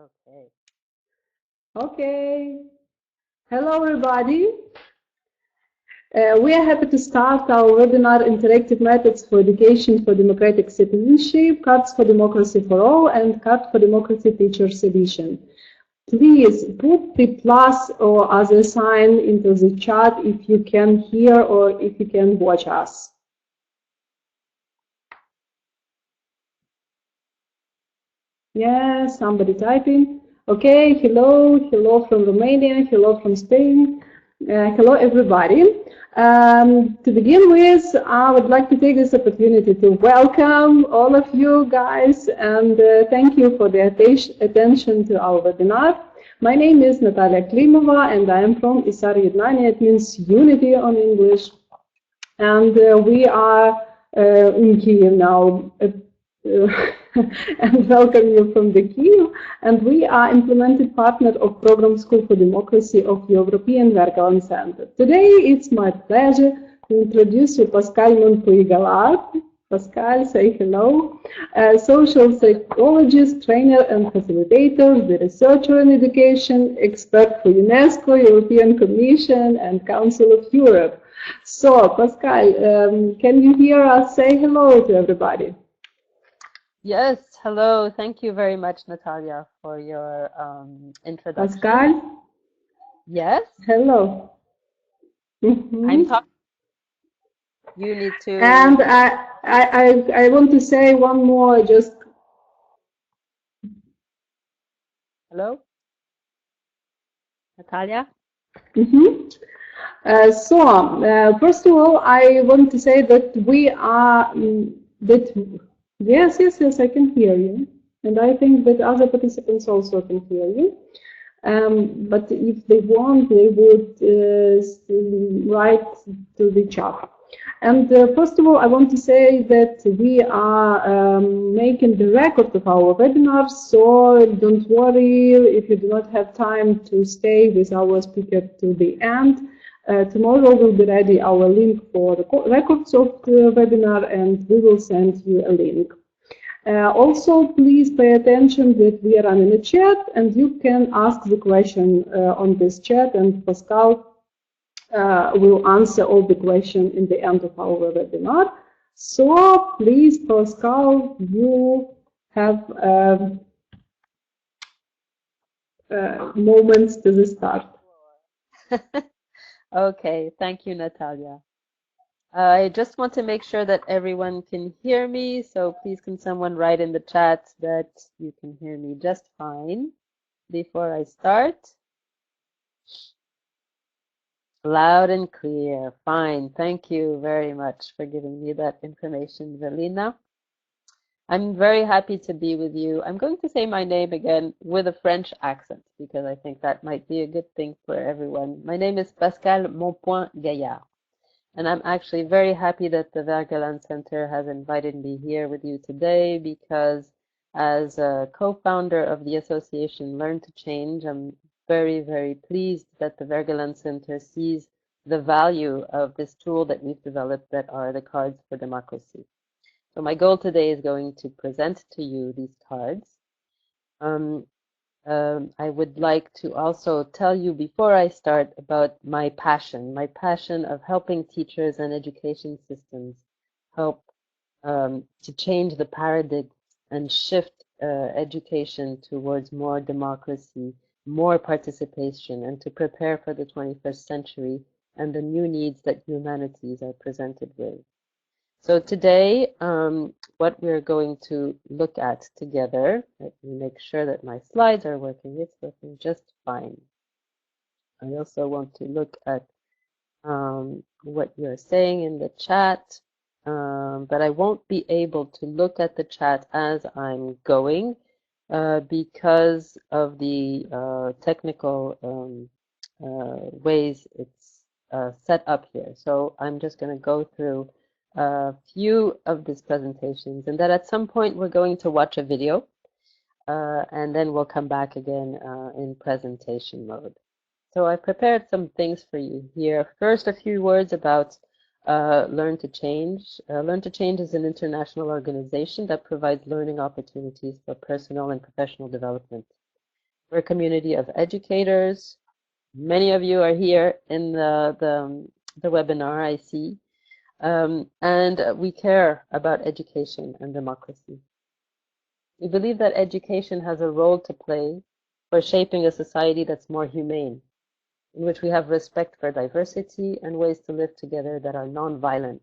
Okay. Okay. Hello, everybody. We are happy to start our webinar, Interactive Methods for Education for Democratic Citizenship, Cards for Democracy for All, and Card for Democracy Teachers Edition. Please put the plus or other sign into the chat if you can hear or if you can watch us. Yes, somebody typing. Okay, hello from Romania, hello from Spain. Hello, everybody. To begin with, I would like to take this opportunity to welcome all of you guys and thank you for the attention to our webinar. My name is Natalia Klimova and I am from Isar Yednania. It means unity on English. And we are in Kyiv now. And welcome you from the Kyiv. And we are implemented partner of Program School for Democracy of European Vergaland Center. Today, it's my pleasure to introduce you Pascale Mompoint-Gaillard. Pascale, say hello. Social psychologist, trainer, and facilitator, the researcher in education, expert for UNESCO, European Commission, and Council of Europe. So, Pascale, can you hear us? Say hello to everybody. Yes, hello. Thank you very much, Natalia, for your introduction. Pascale? Yes? Hello. I'm talking. You need to. And I want to say one more, just. Hello? Natalia? First of all, I want to say that we are, yes, I can hear you. And I think that other participants also can hear you. But if they want, they would write to the chat. And first of all, I want to say that we are making the record of our webinars, so don't worry if you do not have time to stay with our speaker to the end. Tomorrow will be ready our link for the records of the webinar, and we will send you a link. Also, please pay attention that we are running a chat, and you can ask the question on this chat, and Pascale will answer all the questions in the end of our webinar. So, please, Pascale, you have moments to the start. Okay, thank you, Natalia. I just want to make sure that everyone can hear me, so please can someone write in the chat that you can hear me just fine before I start. Loud and clear. Fine. Thank you very much for giving me that information, Velina. I'm very happy to be with you. I'm going to say my name again with a French accent because I think that might be a good thing for everyone. My name is Pascale Mompoint-Gaillard. And I'm actually very happy that the Vergaland Center has invited me here with you today because as a co-founder of the association Learn to Change, I'm very, very pleased that the Vergaland Center sees the value of this tool that we've developed that are the cards for democracy. So my goal today is going to present to you these cards. I would like to also tell you before I start about my passion of helping teachers and education systems help to change the paradigm and shift education towards more democracy, more participation, and to prepare for the 21st century and the new needs that humanities are presented with. So today, what we're going to look at together, let me make sure that my slides are working. It's working just fine. I also want to look at what you're saying in the chat, but I won't be able to look at the chat as I'm going because of the technical ways it's set up here. So I'm just going to go through a few of these presentations, and that at some point we're going to watch a video, and then we'll come back again in presentation mode. So I prepared some things for you here. First, a few words about Learn to Change. Learn to Change is an international organization that provides learning opportunities for personal and professional development. We're a community of educators. Many of you are here in the webinar, I see. And we care about education and democracy. We believe that education has a role to play for shaping a society that's more humane, in which we have respect for diversity and ways to live together that are non-violent.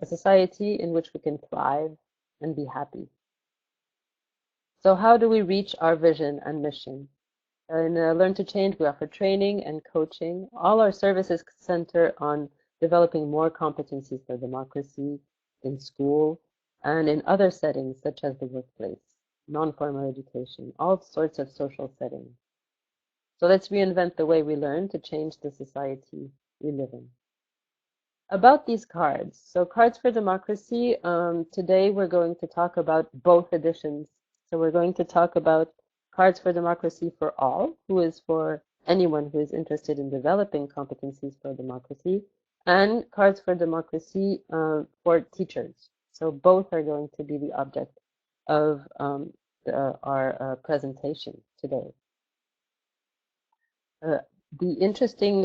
A society in which we can thrive and be happy. So how do we reach our vision and mission? In Learn to Change, we offer training and coaching. All our services center on developing more competencies for democracy in school and in other settings such as the workplace, non-formal education, all sorts of social settings. So let's reinvent the way we learn to change the society we live in. About these cards, so Cards for Democracy, today we're going to talk about both editions. So we're going to talk about Cards for Democracy for All, who is for anyone who is interested in developing competencies for democracy, and Cards for Democracy for teachers. So both are going to be the object of our presentation today. The interesting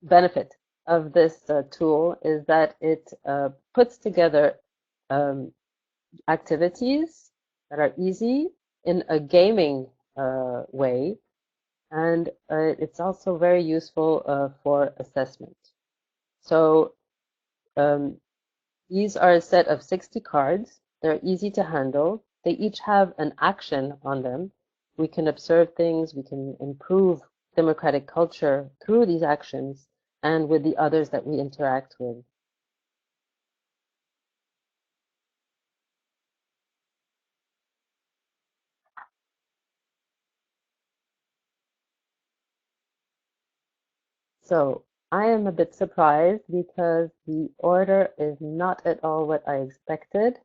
benefit of this tool is that it puts together activities that are easy in a gaming way, and it's also very useful for assessment. So these are a set of 60 cards. They're easy to handle. They each have an action on them. We can observe things, we can improve democratic culture through these actions and with the others that we interact with. So I am a bit surprised because the order is not at all what I expected.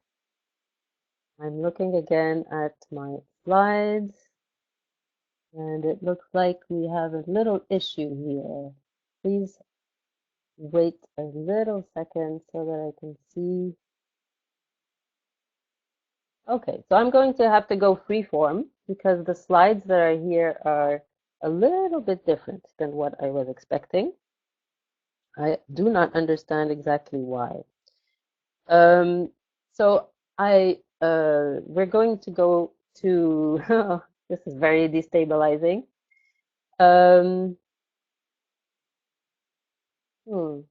I'm looking again at my slides, and it looks like we have a little issue here. Please wait a little second so that I can see. Okay, so I'm going to have to go freeform because the slides that are here are a little bit different than what I was expecting. I do not understand exactly why. So we're going to go to, this is very destabilizing. Um, hmm.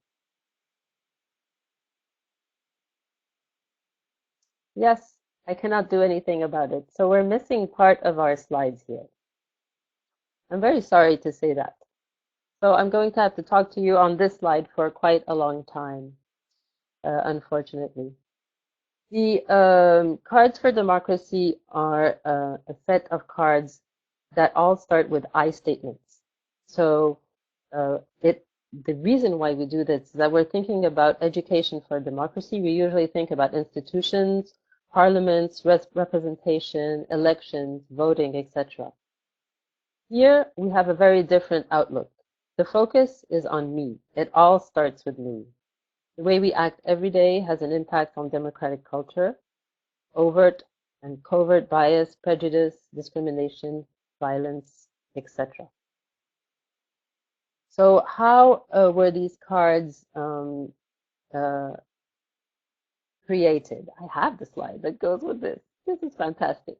Yes, I cannot do anything about it. So we're missing part of our slides here. I'm very sorry to say that. So I'm going to have to talk to you on this slide for quite a long time, unfortunately. The Cards for Democracy are a set of cards that all start with I statements. So the reason why we do this is that we're thinking about education for democracy. We usually think about institutions, parliaments, representation, elections, voting, etc. Here we have a very different outlook. The focus is on me. It all starts with me. The way we act every day has an impact on democratic culture, overt and covert bias, prejudice, discrimination, violence, etc. So how were these cards created? I have the slide that goes with this. This is fantastic.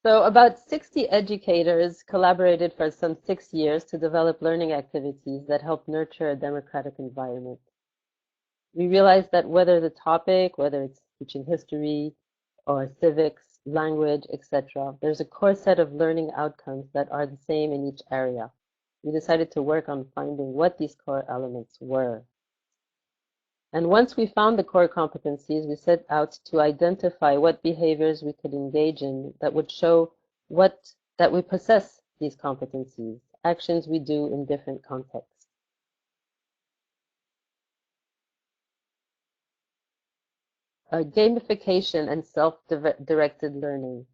So about 60 educators collaborated for some 6 years to develop learning activities that help nurture a democratic environment. We realized that whether the topic, whether it's teaching history or civics, language, etc., there's a core set of learning outcomes that are the same in each area. We decided to work on finding what these core elements were. And once we found the core competencies, we set out to identify what behaviors we could engage in that would show that we possess these competencies, actions we do in different contexts. Gamification and self-directed learning.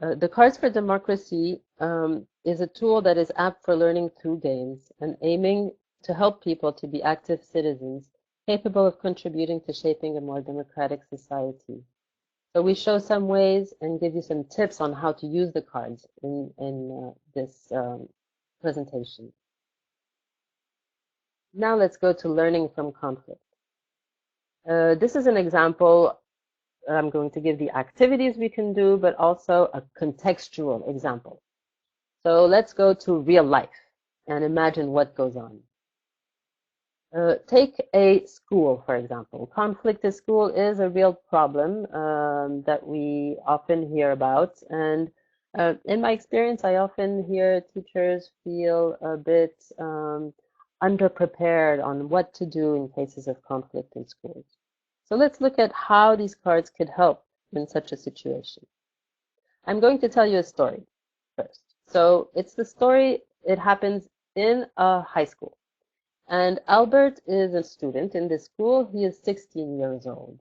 The Cards for Democracy is a tool that is apt for learning through games and aiming to help people to be active citizens capable of contributing to shaping a more democratic society. So we show some ways and give you some tips on how to use the cards in this presentation. Now let's go to learning from conflict. This is an example. I'm going to give the activities we can do, but also a contextual example. So let's go to real life and imagine what goes on. Take a school, for example. Conflict at school is a real problem that we often hear about. And in my experience, I often hear teachers feel a bit underprepared on what to do in cases of conflict in schools. So let's look at how these cards could help in such a situation. I'm going to tell you a story first. So it's the story, it happens in a high school. And Albert is a student in this school. He is 16 years old.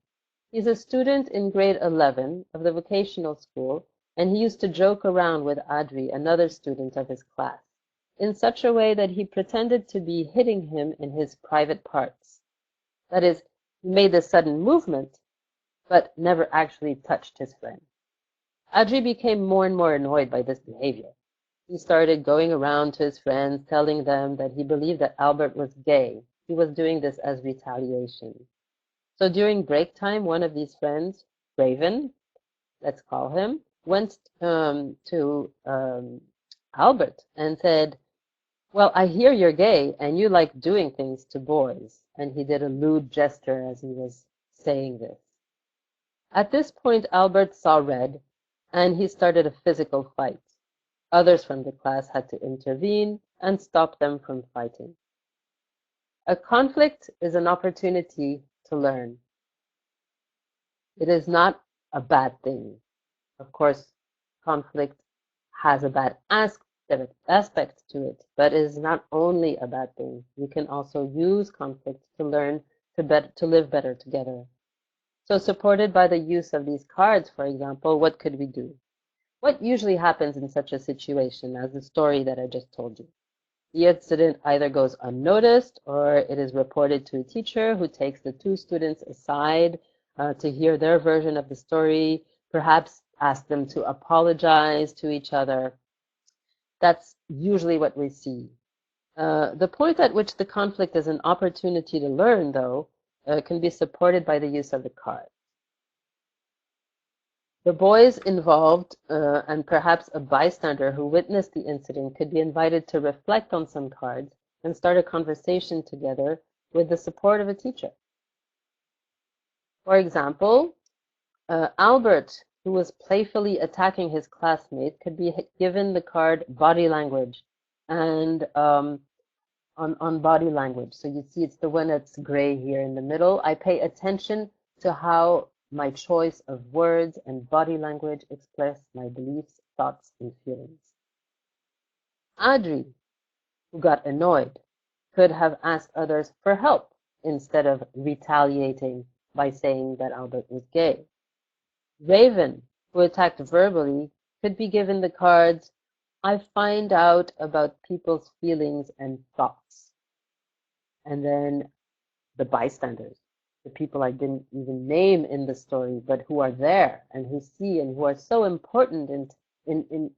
He's a student in grade 11 of the vocational school, and he used to joke around with Adri, another student of his class, in such a way that he pretended to be hitting him in his private parts. That is, he made a sudden movement, but never actually touched his friend. Adri became more and more annoyed by this behavior. He started going around to his friends, telling them that he believed that Albert was gay. He was doing this as retaliation. So during break time, one of these friends, Raven, let's call him, went to Albert and said, "Well, I hear you're gay and you like doing things to boys." And he did a lewd gesture as he was saying this. At this point, Albert saw red and he started a physical fight. Others from the class had to intervene and stop them from fighting. A conflict is an opportunity to learn. It is not a bad thing. Of course, conflict has a bad aspect to it, but it is not only a bad thing. We can also use conflict to learn to live better together. So supported by the use of these cards, for example, what could we do? What usually happens in such a situation as the story that I just told you? The incident either goes unnoticed or it is reported to a teacher who takes the two students aside to hear their version of the story, perhaps ask them to apologize to each other. That's usually what we see. The point at which the conflict is an opportunity to learn, though, can be supported by the use of the card. The boys involved and perhaps a bystander who witnessed the incident could be invited to reflect on some cards and start a conversation together with the support of a teacher. For example, Albert, who was playfully attacking his classmate, could be given the card body language and on body language. So you see it's the one that's gray here in the middle. I pay attention to how my choice of words and body language express my beliefs, thoughts, and feelings. Adri, who got annoyed, could have asked others for help instead of retaliating by saying that Albert was gay. Raven, who attacked verbally, could be given the cards, I find out about people's feelings and thoughts. And then the bystanders, the people I didn't even name in the story, but who are there and who see and who are so important in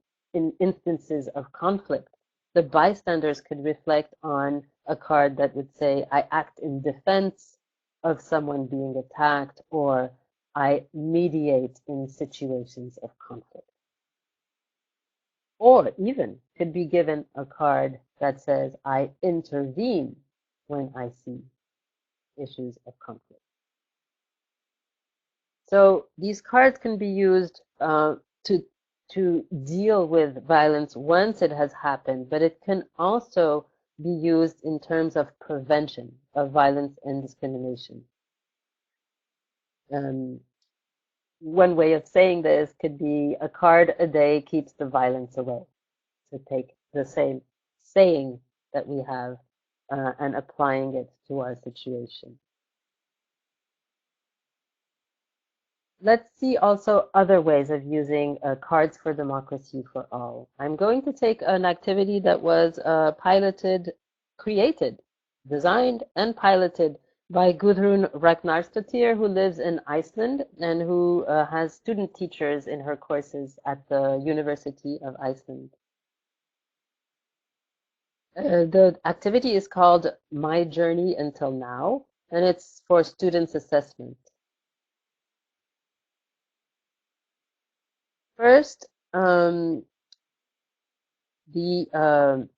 instances of conflict. The bystanders could reflect on a card that would say, I act in defense of someone being attacked, or I mediate in situations of conflict. Or even could be given a card that says, I intervene when I see issues of conflict. So these cards can be used to deal with violence once it has happened, but it can also be used in terms of prevention of violence and discrimination. One way of saying this could be a card a day keeps the violence away. To take the same saying that we have and applying it to our situation. Let's see also other ways of using Cards for Democracy for All. I'm going to take an activity that was created, designed, and piloted by Gudrun Ragnarsdottir, who lives in Iceland and who has student teachers in her courses at the University of Iceland. The activity is called My Journey Until Now, and it's for students' assessment. First, the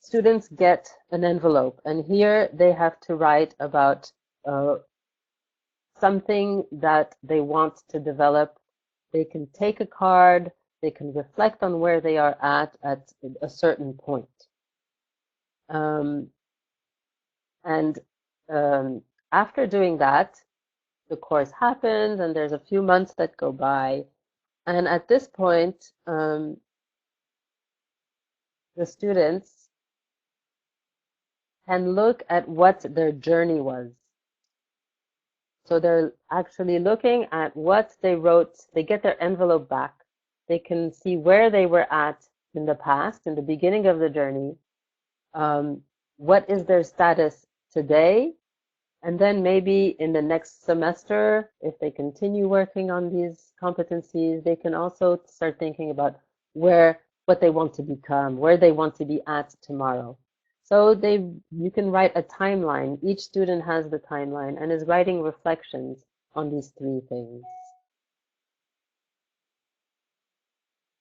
students get an envelope, and here they have to write about something that they want to develop. They can take a card, they can reflect on where they are at a certain point. And after doing that, the course happens, and there's a few months that go by. And at this point, the students can look at what their journey was. So they're actually looking at what they wrote. They get their envelope back. They can see where they were at in the past, in the beginning of the journey. What is their status today? And then maybe in the next semester, if they continue working on these competencies, they can also start thinking about what they want to become, where they want to be at tomorrow. So you can write a timeline. Each student has the timeline and is writing reflections on these three things.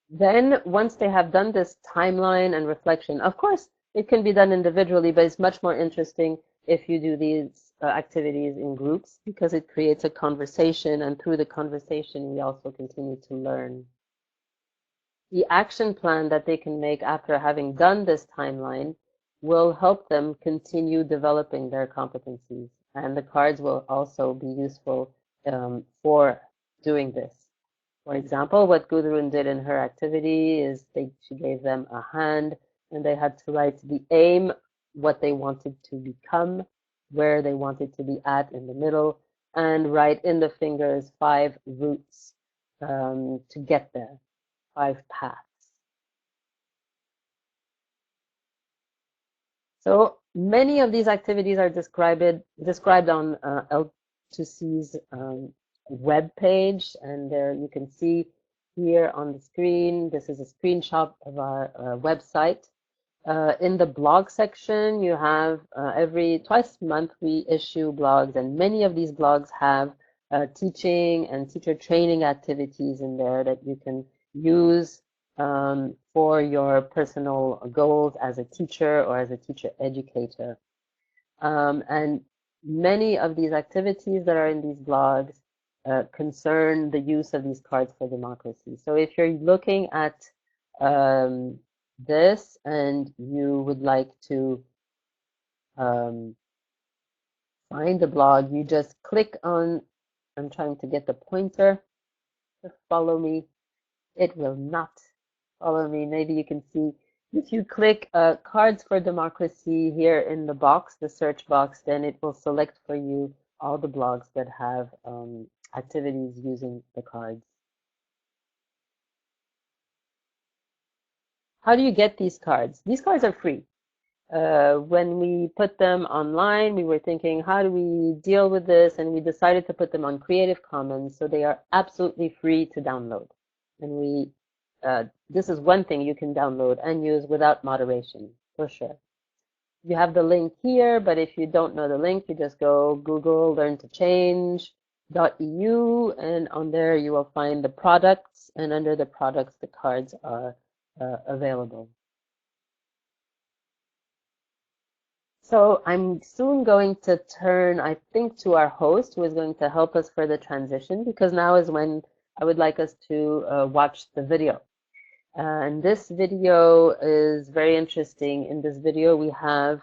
Then once they have done this timeline and reflection, of course, it can be done individually, but it's much more interesting if you do these activities in groups because it creates a conversation, and through the conversation, we also continue to learn. The action plan that they can make after having done this timeline will help them continue developing their competencies, and the cards will also be useful for doing this. For example, what Gudrun did in her activity is she gave them a hand and they had to write the aim, what they wanted to become, where they wanted to be at in the middle, and write in the fingers 5 routes to get there, 5 paths. So many of these activities are described on L2C's web page, and there you can see here on the screen, this is a screenshot of our website. In the blog section, you have twice a month we issue blogs, and many of these blogs have teaching and teacher training activities in there that you can use for your personal goals as a teacher or as a teacher educator. And many of these activities that are in these blogs concern the use of these cards for democracy. So if you're looking at this and you would like to find the blog, you just click on, I'm trying to get the pointer to follow me. It will not follow me. Maybe you can see if you click Cards for Democracy here in the box, the search box, then it will select for you all the blogs that have activities using the cards. How do you get these cards? These cards are free. When we put them online, we were thinking, how do we deal with this? And we decided to put them on Creative Commons, so they are absolutely free to download. And this is one thing you can download and use without moderation, for sure. You have the link here, but if you don't know the link, you just go Google learntochange.eu, and on there you will find the products, and under the products, the cards are available. So I'm soon going to turn, I think, to our host, who is going to help us for the transition, because now is when I would like us to watch the video. And this video is very interesting. In this video, we have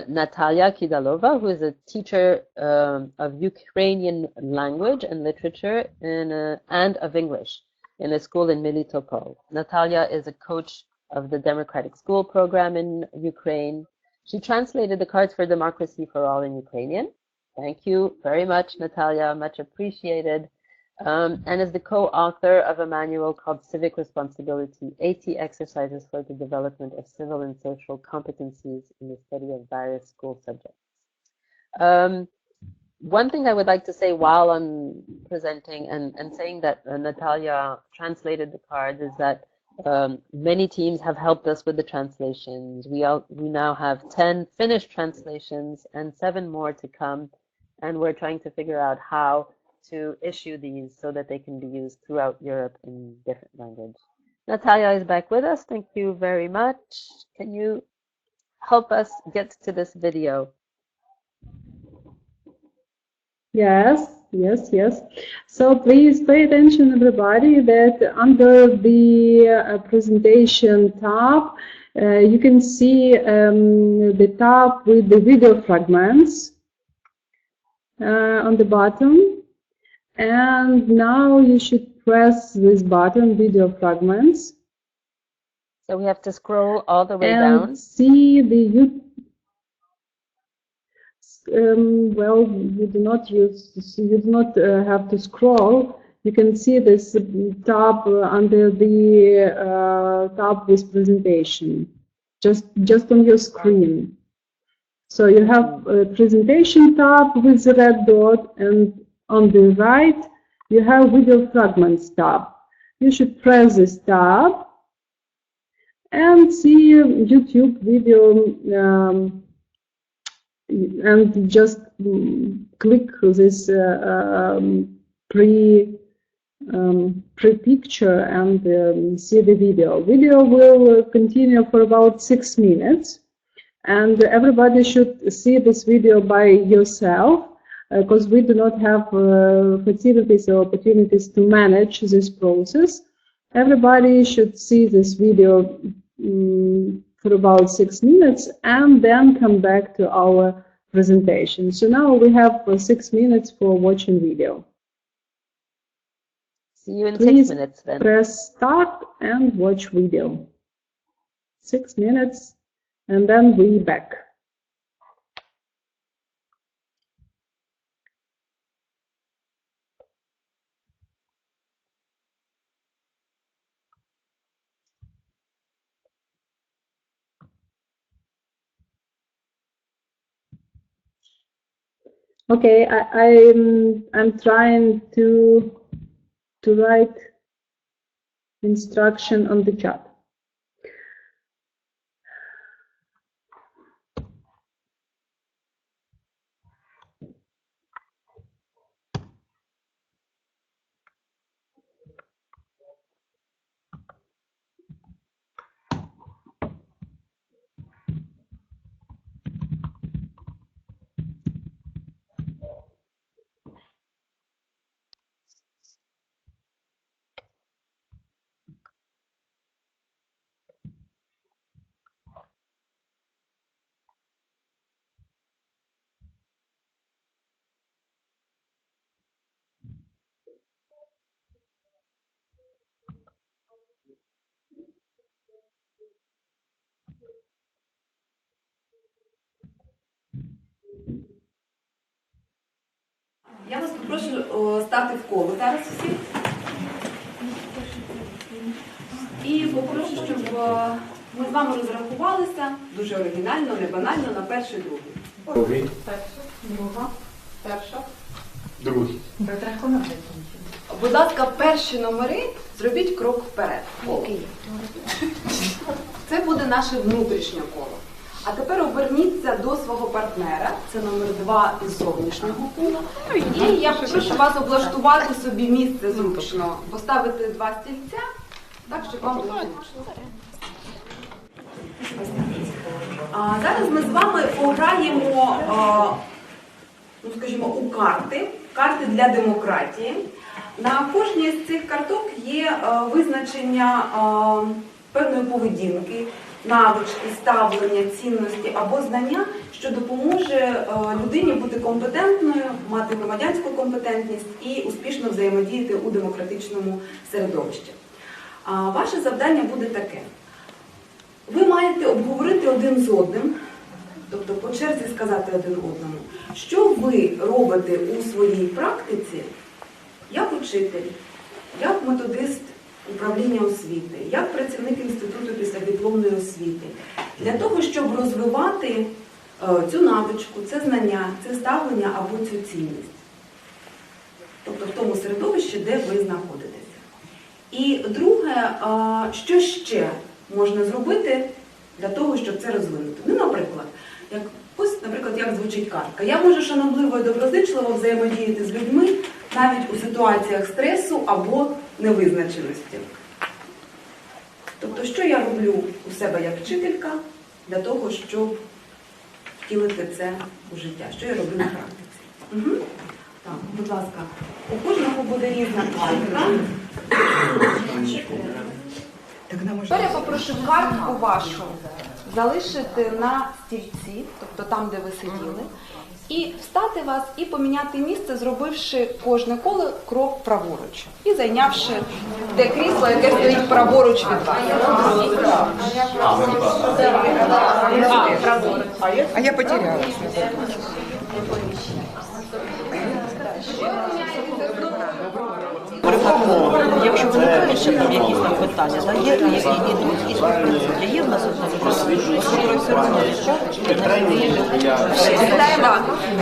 Natalia Kidalova, who is a teacher of Ukrainian language and literature and of English in a school in Melitopol. Natalia is a coach of the Democratic School program in Ukraine. She translated the Cards for Democracy for All in Ukrainian. Thank you very much, Natalia, much appreciated. And is the co-author of a manual called Civic Responsibility, 80 Exercises for the Development of Civil and Social Competencies in the Study of Various School Subjects. One thing I would like to say while I'm presenting and saying that Natalia translated the cards is that many teams have helped us with the translations. We now have 10 finished translations and 7 more to come, and we're trying to figure out how to issue these so that they can be used throughout Europe in different languages. Natalia is back with us. Thank you very much. Can you help us get to this video? Yes. So please pay attention, everybody, that under the presentation tab, you can see the tab with the video fragments on the bottom. And now you should press this button, video fragments. So we have to scroll all the way down. And see the well, you do not have to scroll. You can see this tab under the tab with presentation, just on your screen. So you have a presentation tab with the red dot, and on the right you have video fragments tab. You should press this tab and see YouTube video. And just click this pre-picture and see the video. Video will continue for about 6 minutes, and everybody should see this video by yourself, because we do not have facilities or opportunities to manage this process. Everybody should see this video for about 6 minutes and then come back to our presentation. So now we have 6 minutes for watching video. See you in Please 6 minutes then. Press start and watch video. 6 minutes and then we back. Okay, I'm trying to write instruction on the chat. Я вас попрошу стати в коло зараз всі. І попрошу, щоб ми з вами розрахувалися дуже оригінально, не банально, на перший, другий. Другий. Перша, друга, перша. Другий. Будь ласка, перші номери зробіть крок вперед. Окей. Це буде наше внутрішнє коло. А тепер оберніться до свого партнера, це номер 2 із зовнішнього кола. І я попрошу вас облаштувати собі місце зручно, поставити 2 стільця, так, щоб вам було зручно. Зараз ми з вами пограємо, скажімо, у карти для демократії. На кожній з цих карток є визначення певної поведінки, навички, ставлення, цінності або знання, що допоможе людині бути компетентною, мати громадянську компетентність і успішно взаємодіяти у демократичному середовищі. Ваше завдання буде таке. Ви маєте обговорити один з одним, тобто по черзі сказати один одному, що ви робите у своїй практиці як учитель, як методист управління освіти, як працівник інституту післядипломної освіти, для того, щоб розвивати цю навичку, це знання, це ставлення або цю цінність. Тобто в тому середовищі, де ви знаходитеся. І друге, що ще можна зробити для того, щоб це розвинути? Ну, наприклад, як звучить картка. Я можу шанобливо і доброзичливо взаємодіяти з людьми навіть у ситуаціях стресу або невизначеності. Тобто, що я роблю у себе як вчителька для того, щоб втілити це у життя? Що я роблю на практиці? Угу. Так, будь ласка, у кожного буде різна картка. Тепер я попрошу картку вашу залишити на стільці, тобто там, де ви сиділи, і встати вас і поміняти місце, зробивши кожне коло крок праворуч. І зайнявши те крісло, яке стоїть праворуч від вас. А я потерялась. Якщо виникає ще там якісь там питання, то є є в нас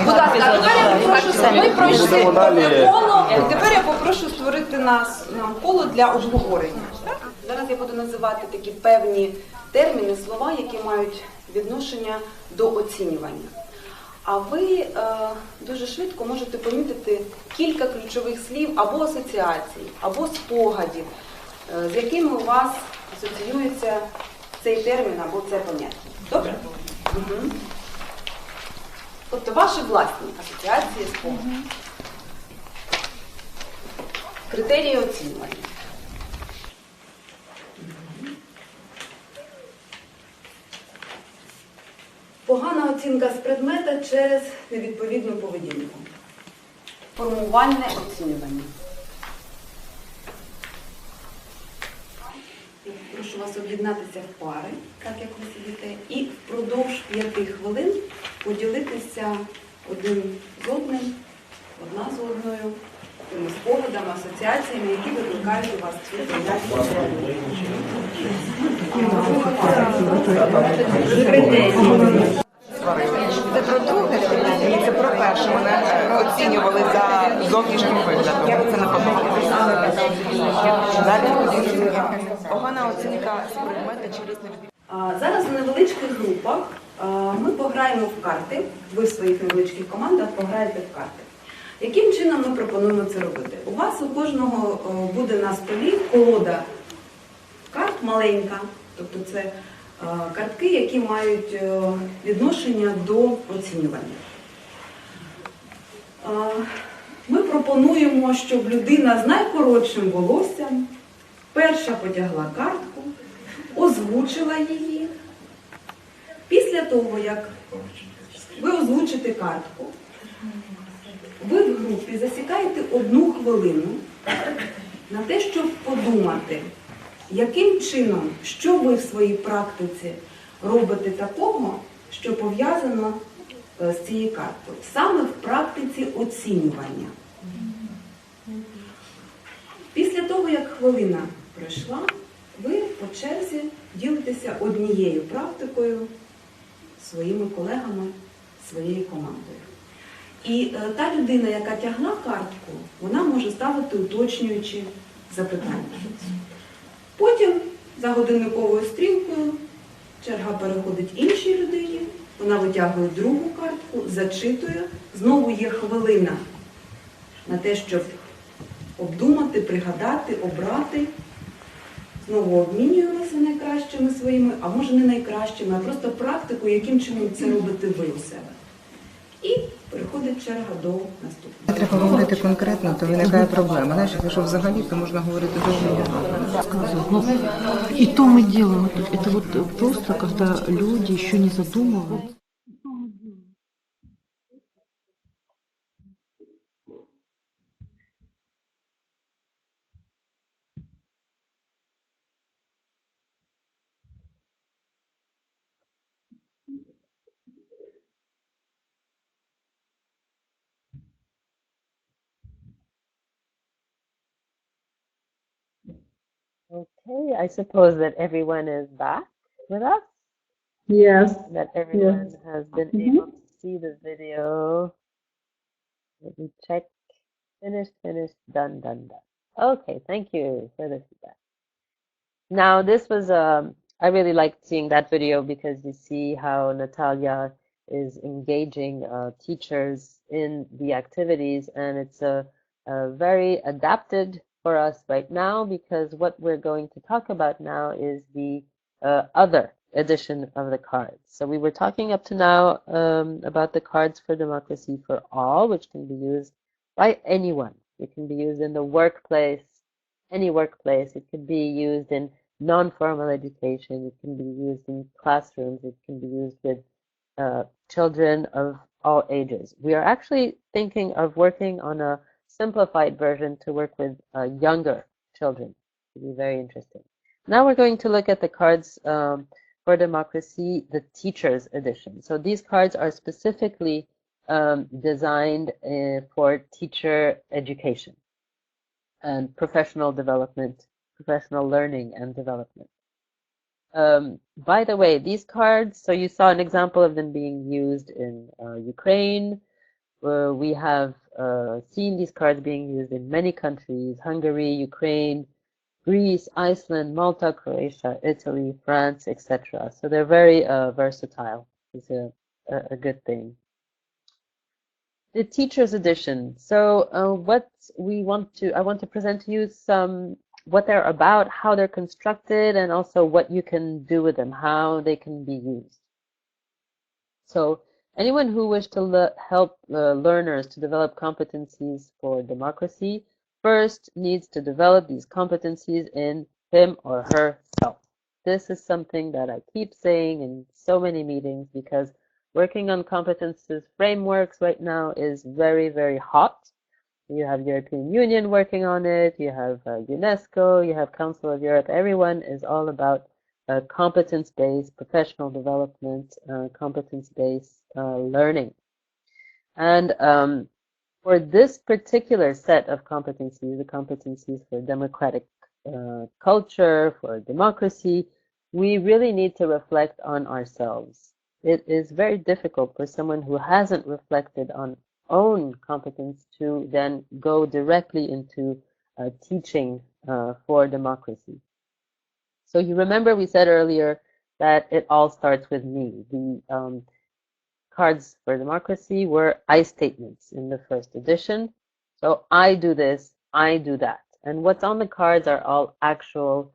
Будь ласка, ми пройшли коло, тепер я попрошу створити нам коло для обговорення. Зараз я буду називати такі певні терміни, слова, які мають відношення до оцінювання. А ви дуже швидко можете помітити кілька ключових слів або асоціацій, або спогадів, з якими у вас асоціюється цей термін або це поняття. Добре? Угу. Тобто ваші власні асоціації, спогади. Критерії оцінювання. Погана оцінка з предмета через невідповідну поведінку. Формувальне оцінювання. Я прошу вас об'єднатися в пари, так як ви сидите, і впродовж 5 хвилин поділитися один з одним, одна з одною, тими спогадами, асоціаціями, які викликають у вас ці Це про друге і це про перше. Мене оцінювали за зовнішнім виглядом. Це не подобається. Далі погана оцінка з предмета через невідповідність. Зараз в невеличких групах ми пограємо в карти. Ви в своїх невеличких командах пограєте в карти. Яким чином ми пропонуємо це робити? У вас у кожного буде на столі колода карт маленька, тобто це картки, які мають відношення до оцінювання. Ми пропонуємо, щоб людина з найкоротшим волоссям перша потягла картку, озвучила її. Після того, як ви озвучите картку, ви в групі засікаєте 1 хвилину на те, щоб подумати, яким чином, що ви в своїй практиці робите такого, що пов'язано з цією карткою. Саме в практиці оцінювання. Після того, як хвилина пройшла, ви по черзі ділитеся однією практикою своїми колегами, своєю командою. І та людина, яка тягла картку, вона може ставити уточнюючі запитання. Потім, за годинниковою стрілкою, черга переходить іншій людині, вона витягує другу картку, зачитує, знову є хвилина на те, щоб обдумати, пригадати, обрати. Знову обмінюємося найкращими своїми, а може не найкращими, а просто практику, яким чином це робите ви у себе. І переходить черга до наступного. Треба говорити конкретно, то виникає проблема. Знаєш, якщо взагалі, то можна говорити дуже багато. И то мы делаем. Это вот просто, когда люди еще не задумываются. Okay, I suppose that everyone is back with us. Yes. that everyone Yes. has been able to see the video. Let me check. Finished, finished, done, done, done. Okay, thank you for the feedback. Now, this was, I really liked seeing that video because you see how Natalia is engaging teachers in the activities, and it's very adapted for us right now because what we're going to talk about now is the other edition of the cards. So we were talking up to now about the Cards for Democracy for All, which can be used by anyone. It can be used in the workplace, any workplace. It could be used in non-formal education. It can be used in classrooms. It can be used with children of all ages. We are actually thinking of working on a simplified version to work with younger children. It will be very interesting. Now we're going to look at the Cards for Democracy, the Teachers Edition. So these cards are specifically designed for teacher education and professional development, professional learning and development. By the way, these cards, so you saw an example of them being used in Ukraine. We have seen these cards being used in many countries: Hungary, Ukraine, Greece, Iceland, Malta, Croatia, Italy, France, etc. So they're very versatile. It's a good thing. The teacher's edition. So I want to present to you what they're about, how they're constructed, and also what you can do with them, how they can be used. So anyone who wishes to help learners to develop competencies for democracy first needs to develop these competencies in him or herself. This is something that I keep saying in so many meetings because working on competences frameworks right now is very, very hot. You have European Union working on it, you have UNESCO, you have Council of Europe. Everyone is all about competence-based professional development, competence-based learning. And for this particular set of competencies, the competencies for democratic culture, for democracy, we really need to reflect on ourselves. It is very difficult for someone who hasn't reflected on own competence to then go directly into teaching for democracy. So you remember we said earlier that it all starts with me. The Cards for Democracy were I statements in the first edition. So I do this, I do that. And what's on the cards are all actual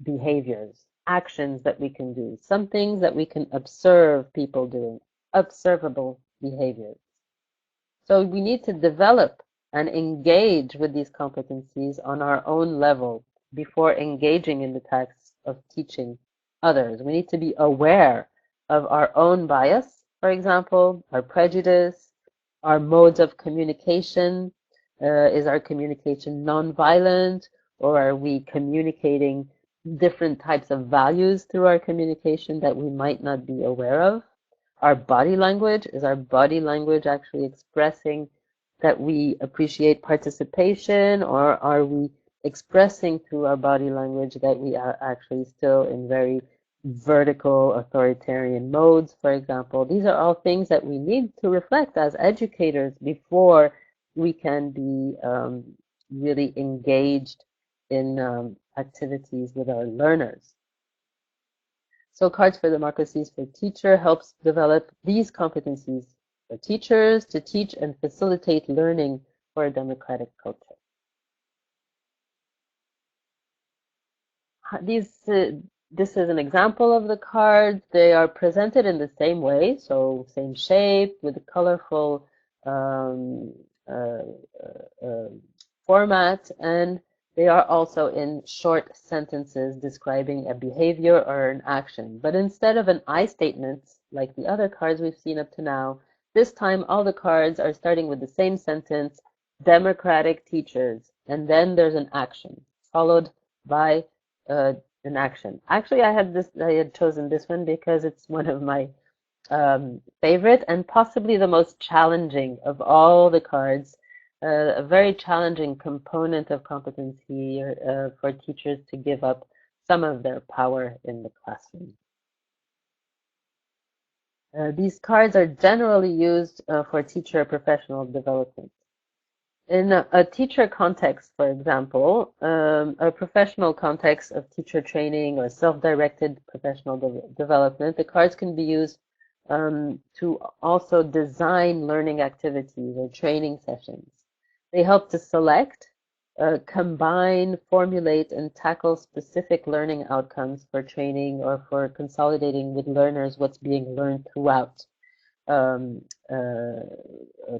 behaviors, actions that we can do, some things that we can observe people doing, observable behaviors. So we need to develop and engage with these competencies on our own level before engaging in the task of teaching others. We need to be aware of our own bias, for example, our prejudice, our modes of communication. Is our communication nonviolent, or are we communicating different types of values through our communication that we might not be aware of? Our body language, is our body language actually expressing that we appreciate participation, or are we expressing through our body language that we are actually still in very vertical authoritarian modes, for example? These are all things that we need to reflect as educators before we can be really engaged in activities with our learners. So Cards for Democracies for Teacher helps develop these competencies for teachers to teach and facilitate learning for a democratic culture. This is an example of the cards. They are presented in the same way, so same shape with a colorful format, and they are also in short sentences describing a behavior or an action. But instead of an I statement, like the other cards we've seen up to now, this time all the cards are starting with the same sentence, democratic teachers, and then there's an action, followed by an action. Actually, I had chosen this one because it's one of my favorite and possibly the most challenging of all the cards. A very challenging component of competency for teachers to give up some of their power in the classroom. These cards are generally used for teacher professional development. In a teacher context, for example, a professional context of teacher training or self-directed professional development, the cards can be used to also design learning activities or training sessions. They help to select, combine, formulate, and tackle specific learning outcomes for training or for consolidating with learners what's being learned throughout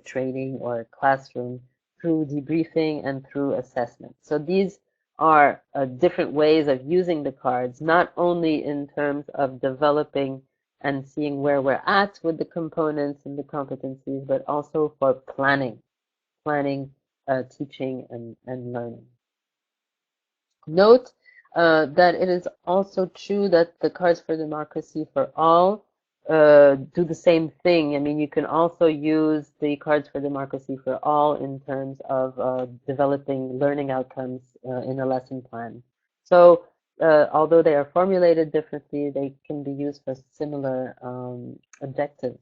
training or classroom through debriefing and through assessment. So these are different ways of using the cards, not only in terms of developing and seeing where we're at with the components and the competencies, but also for planning, teaching and learning. Note that it is also true that the Cards for Democracy for All do the same thing. I mean, you can also use the Cards for Democracy for All in terms of developing learning outcomes in a lesson plan. So although they are formulated differently, they can be used for similar objectives.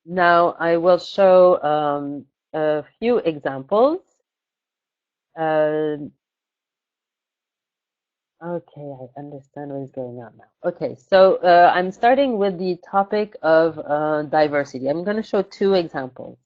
Now I will show a few examples. Okay, I understand what is going on now. Okay, so I'm starting with the topic of diversity. I'm going to show two examples.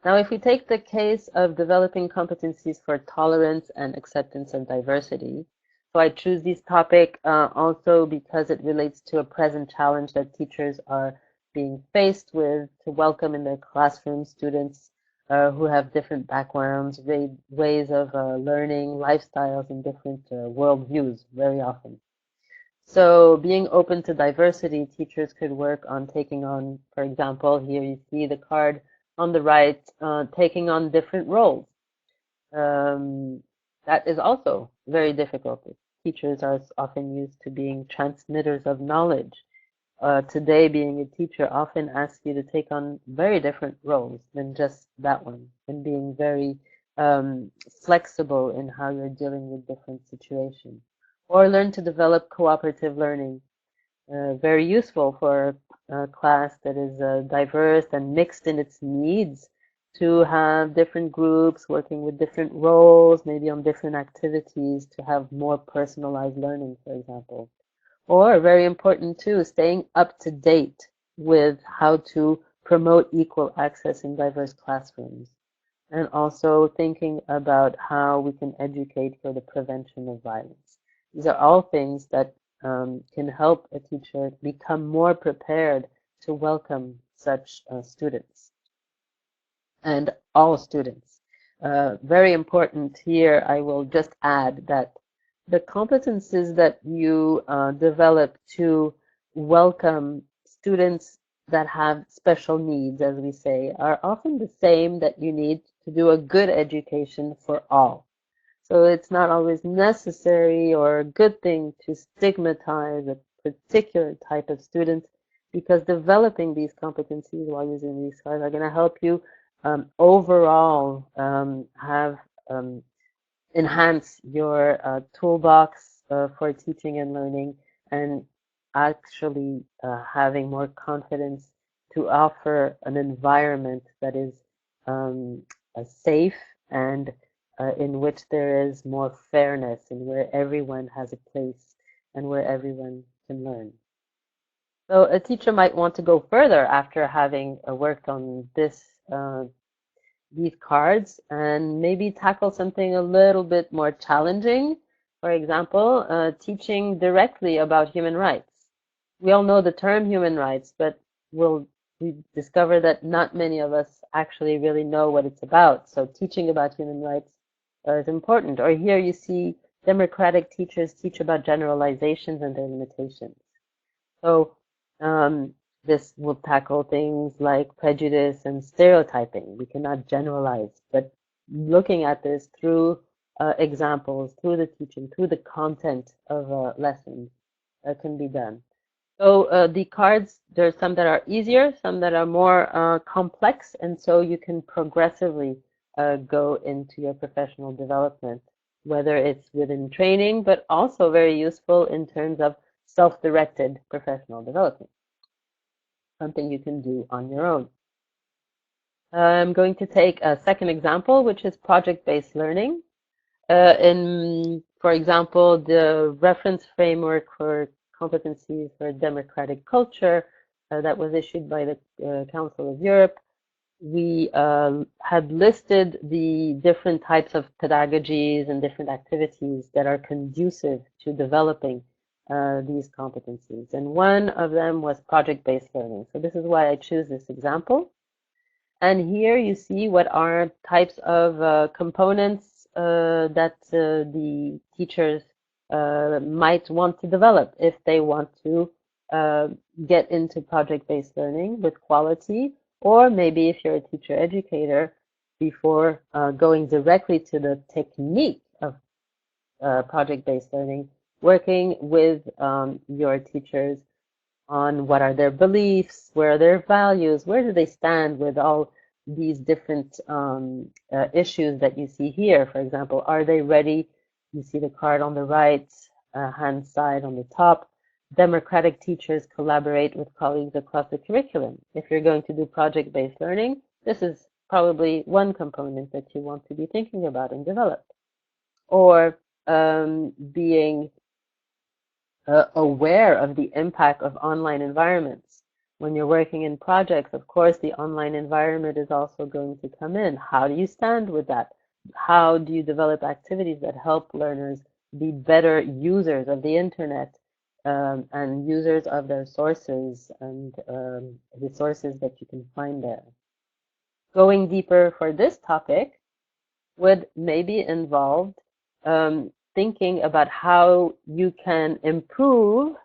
Now, if we take the case of developing competencies for tolerance and acceptance of diversity, so I choose this topic also because it relates to a present challenge that teachers are being faced with to welcome in their classroom students who have different backgrounds, ways of learning, lifestyles, and different worldviews very often. So being open to diversity, teachers could work on taking on, for example, here you see the card on the right, taking on different roles. That is also very difficult. Teachers are often used to being transmitters of knowledge. Today, being a teacher often asks you to take on very different roles than just that one, and being very flexible in how you're dealing with different situations. Or learn to develop cooperative learning. Very useful for a class that is diverse and mixed in its needs, to have different groups working with different roles, maybe on different activities, to have more personalized learning, for example. Or, very important too, staying up to date with how to promote equal access in diverse classrooms. And also thinking about how we can educate for the prevention of violence. These are all things that can help a teacher become more prepared to welcome such students. And all students. Very important here, I will just add that the competencies that you develop to welcome students that have special needs, as we say, are often the same that you need to do a good education for all. So it's not always necessary or a good thing to stigmatize a particular type of student, because developing these competencies while using these cards are going to help you overall have enhance your toolbox for teaching and learning, and actually having more confidence to offer an environment that is safe and in which there is more fairness and where everyone has a place and where everyone can learn. So a teacher might want to go further after having worked on these cards and maybe tackle something a little bit more challenging. For example, teaching directly about human rights. We all know the term human rights, but we discover that not many of us actually really know what it's about. So teaching about human rights is important. Or here you see democratic teachers teach about generalizations and their limitations. So this will tackle things like prejudice and stereotyping. We cannot generalize, but looking at this through examples, through the teaching, through the content of lessons can be done. So the cards, there's some that are easier, some that are more complex, and so you can progressively go into your professional development whether it's within training, but also very useful in terms of self-directed professional development, something you can do on your own. I'm going to take a second example, which is project-based learning. For example, the Reference Framework for Competencies for Democratic Culture that was issued by the Council of Europe, we had listed the different types of pedagogies and different activities that are conducive to developing these competencies. And one of them was project-based learning. So this is why I choose this example. And here you see what are types of components that the teachers might want to develop if they want to get into project-based learning with quality, or maybe if you're a teacher educator, before going directly to the technique of project-based learning, working with your teachers on what are their beliefs, where are their values, where do they stand with all these different issues that you see here. For example, are they ready? You see the card on the right hand side on the top. Democratic teachers collaborate with colleagues across the curriculum. If you're going to do project-based learning, this is probably one component that you want to be thinking about and develop. Or being aware of the impact of online environments. When you're working in projects, of course, the online environment is also going to come in. How do you stand with that? How do you develop activities that help learners be better users of the internet and users of their sources and the sources that you can find there? Going deeper for this topic would maybe involve thinking about how you can improve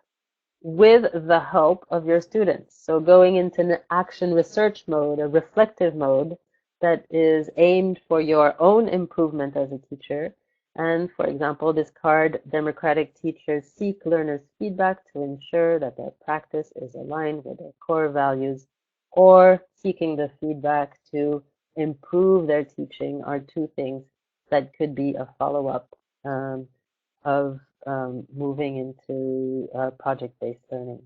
with the help of your students. So going into an action research mode, a reflective mode that is aimed for your own improvement as a teacher. And for example, this card, democratic teachers seek learners' feedback to ensure that their practice is aligned with their core values, or seeking the feedback to improve their teaching are two things that could be a follow-up of moving into project-based learning.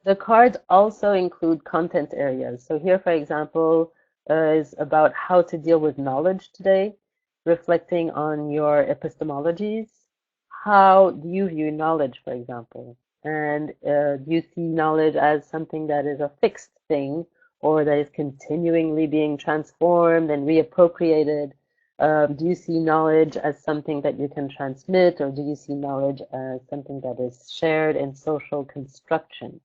The cards also include content areas. So here, for example, is about how to deal with knowledge today, reflecting on your epistemologies. How do you view knowledge, for example? And do you see knowledge as something that is a fixed thing, or that is continually being transformed and reappropriated? Do you see knowledge as something that you can transmit, or do you see knowledge as something that is shared in social construction?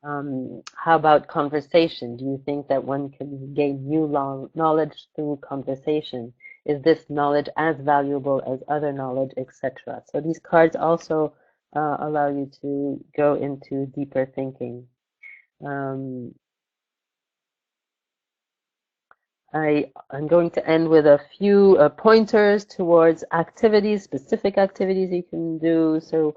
How about conversation? Do you think that one can gain new knowledge through conversation? Is this knowledge as valuable as other knowledge, etc.? So these cards also allow you to go into deeper thinking. I'm going to end with a few pointers towards activities, specific activities you can do. So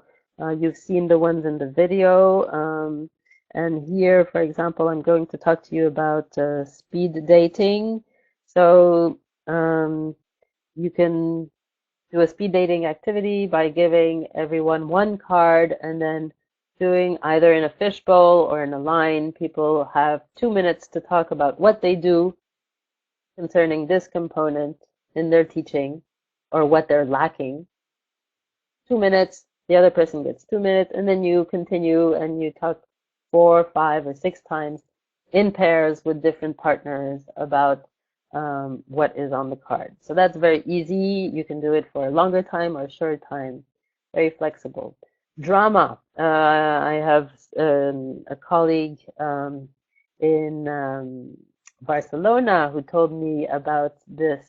you've seen the ones in the video. And here, for example, I'm going to talk to you about speed dating. So you can do a speed dating activity by giving everyone one card and then doing either in a fishbowl or in a line. People have 2 minutes to talk about what they do concerning this component in their teaching or what they're lacking. 2 minutes, the other person gets 2 minutes, and then you continue and you talk 4, 5, or 6 times in pairs with different partners about what is on the card. So that's very easy. You can do it for a longer time or a short time, very flexible. Drama. I have a colleague in Barcelona who told me about this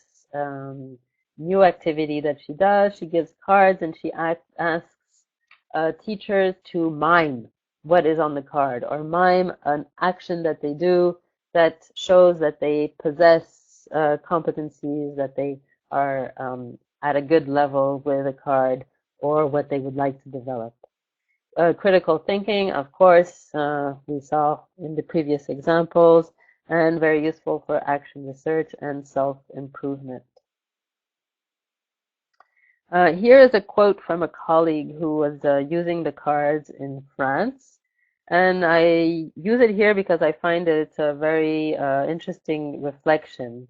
new activity that she does. She gives cards and she asks teachers to mime what is on the card, or mime an action that they do that shows that they possess competencies, that they are at a good level with a card, or what they would like to develop. Critical thinking, of course, we saw in the previous examples. and very useful for action research and self-improvement. Here is a quote from a colleague who was using the cards in France. And I use it here because I find it's a very interesting reflection.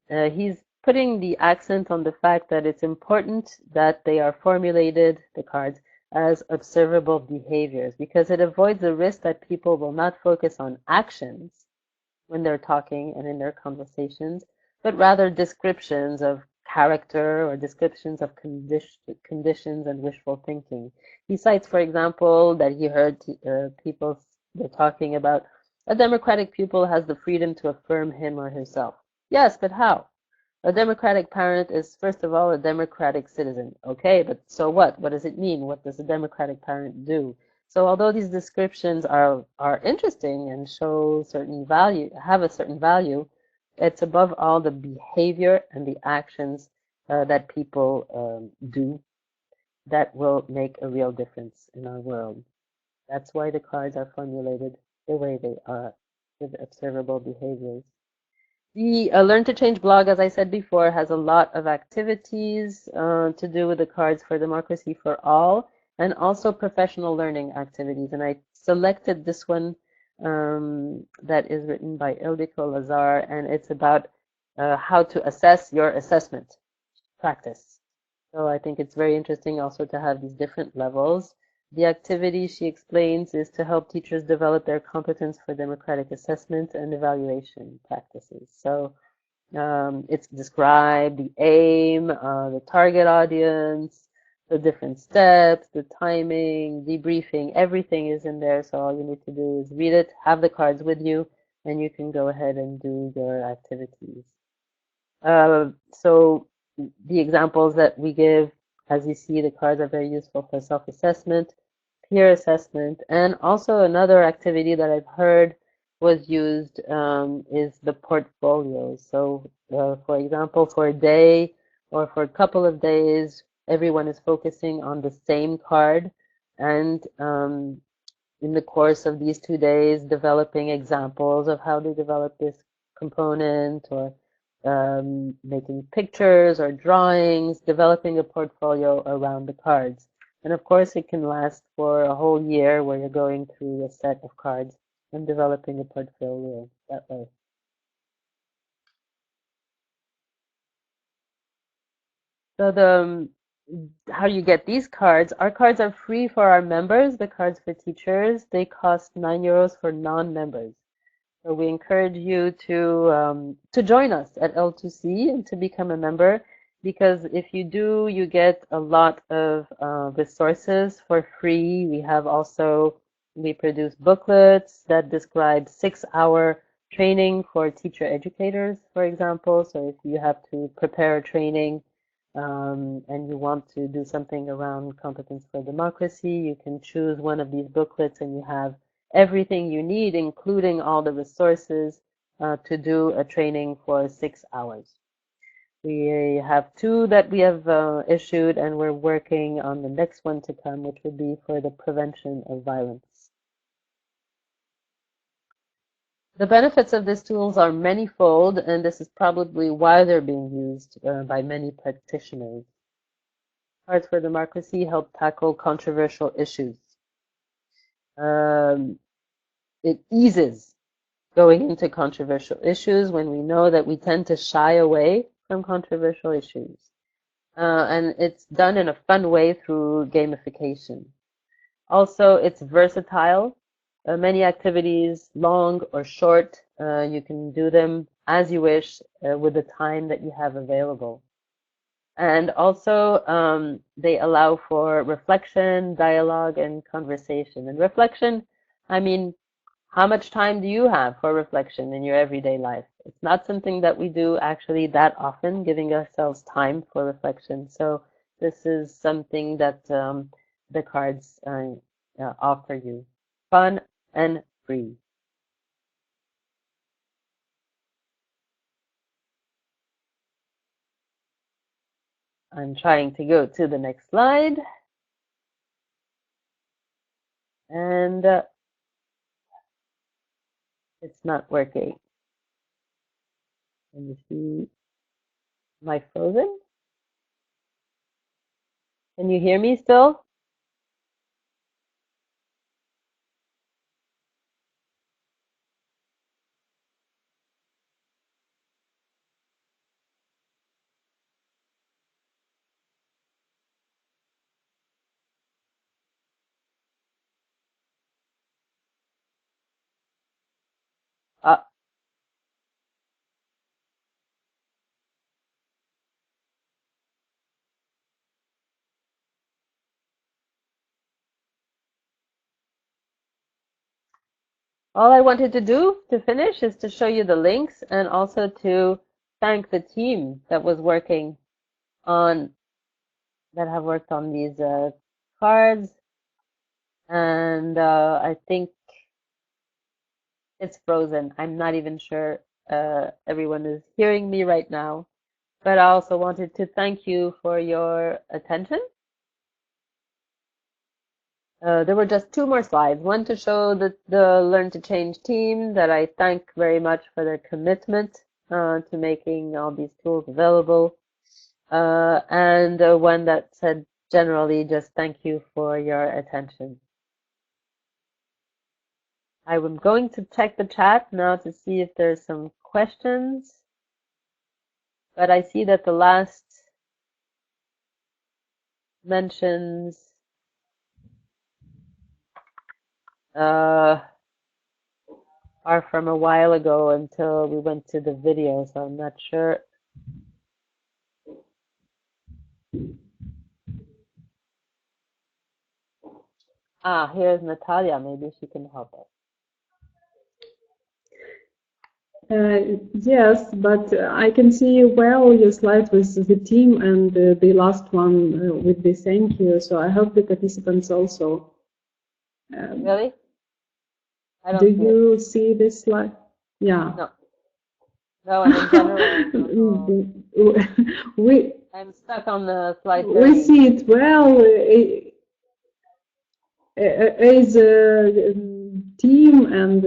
He's putting the accent on the fact that it's important that they are formulated, the cards, as observable behaviors, because it avoids the risk that people will not focus on actions when they're talking and in their conversations, but rather descriptions of character or descriptions of conditions and wishful thinking. He cites, for example, that he heard people were talking about a democratic pupil has the freedom to affirm him or herself. Yes, but how? A democratic parent is, first of all, a democratic citizen. Okay, but so what? What does it mean? What does a democratic parent do? So although these descriptions are interesting and show certain value, have a certain value, it's above all the behavior and the actions that people do that will make a real difference in our world. That's why the cards are formulated the way they are, with observable behaviors. The Learn to Change blog, as I said before, has a lot of activities to do with the Cards for Democracy for All, and also professional learning activities. And I selected this one that is written by Ildiko Lazar, and it's about how to assess your assessment practice. So I think it's very interesting also to have these different levels. The activity, she explains, is to help teachers develop their competence for democratic assessment and evaluation practices. So it's described the aim, the target audience, the different steps, the timing, debriefing, everything is in there. So all you need to do is read it, have the cards with you, and you can go ahead and do your activities. So the examples that we give, as you see, the cards are very useful for self-assessment, peer assessment, and also another activity that I've heard was used is the portfolios. So, for example, for a day or for a couple of days, everyone is focusing on the same card, and in the course of these 2 days, developing examples of how they develop this component, or making pictures or drawings, developing a portfolio around the cards. And of course, it can last for a whole year where you're going through a set of cards and developing a portfolio that way. So how you get these cards? Our cards are free for our members. The cards for teachers, they cost €9 for non-members. So we encourage you to join us at L2C and to become a member, because if you do, you get a lot of resources for free. We produce booklets that describe 6-hour training for teacher educators, for example. So if you have to prepare a training and you want to do something around competence for democracy, you can choose one of these booklets and you have everything you need, including all the resources to do a training for 6 hours. We have 2 that we have issued, and we're working on the next one to come, which would be for the prevention of violence. The benefits of these tools are manifold, and this is probably why they're being used by many practitioners. Cards for Democracy help tackle controversial issues. It eases going into controversial issues when we know that we tend to shy away from controversial issues. And it's done in a fun way through gamification. Also, it's versatile. Many activities, long or short, you can do them as you wish with the time that you have available. And also, they allow for reflection, dialogue, and conversation. And reflection, I mean, how much time do you have for reflection in your everyday life? It's not something that we do actually that often, giving ourselves time for reflection. So this is something that the cards offer you. Fun and free. I'm trying to go to the next slide. And it's not working. Let me see. Am I frozen? Can you hear me still? Uh, all I wanted to do to finish is to show you the links and also to thank the team that was working on that have worked on these cards. And I think it's frozen. I'm not even sure everyone is hearing me right now. But I also wanted to thank you for your attention. There were just two more slides. One to show the Learn to Change team that I thank very much for their commitment to making all these tools available. And one that said generally just thank you for your attention. I'm going to check the chat now to see if there's some questions. But I see that the last mentions are from a while ago until we went to the video, so I'm not sure. Ah, here's Natalia. Maybe she can help us. Yes, but I can see well your slide with the team and the last one with the thank you. So I hope the participants also. Really? I don't Do see you it. see this slide? Yeah. No. No, and in general, I'm stuck on the slide 30. We see it well as a team, and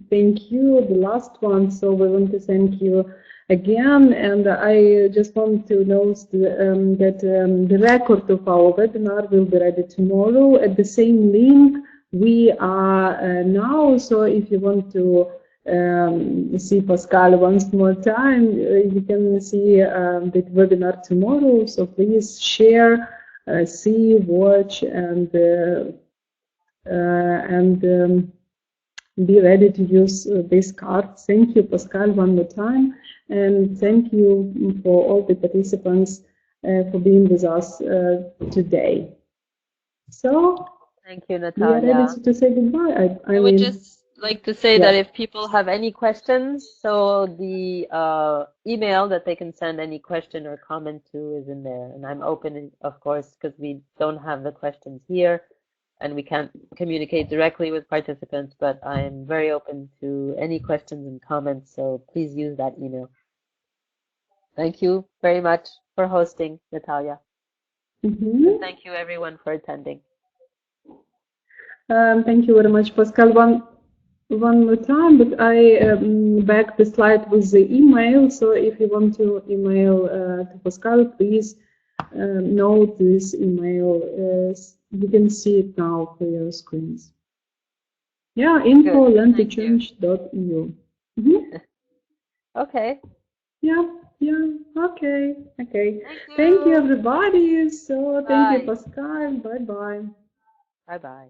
thank you, the last one. So we want to thank you again, and I just want to note that the record of our webinar will be ready tomorrow at the same link we are now. So if you want to see Pascale once more time, you can see the webinar tomorrow. So please share, see, watch, and be ready to use this card. Thank you, Pascale, one more time, and thank you for all the participants for being with us today. So, thank you, we are Natalia. ready to say goodbye. I would just like to say yeah. that if people have any questions, so the email that they can send any question or comment to is in there. And I'm open, of course, because we don't have the questions here and we can't communicate directly with participants, but I'm very open to any questions and comments, so please use that email. Thank you very much for hosting, Natalia. And thank you everyone for attending. Thank you very much, Pascale. One more time, but I back the slide with the email. So if you want to email to Pascale, please note this email. You can see it now for your screens. Yeah, info@learntochange.eu. Okay. Yeah. Okay. Thank you, everybody. So thank you, Pascale. Bye bye. Bye bye.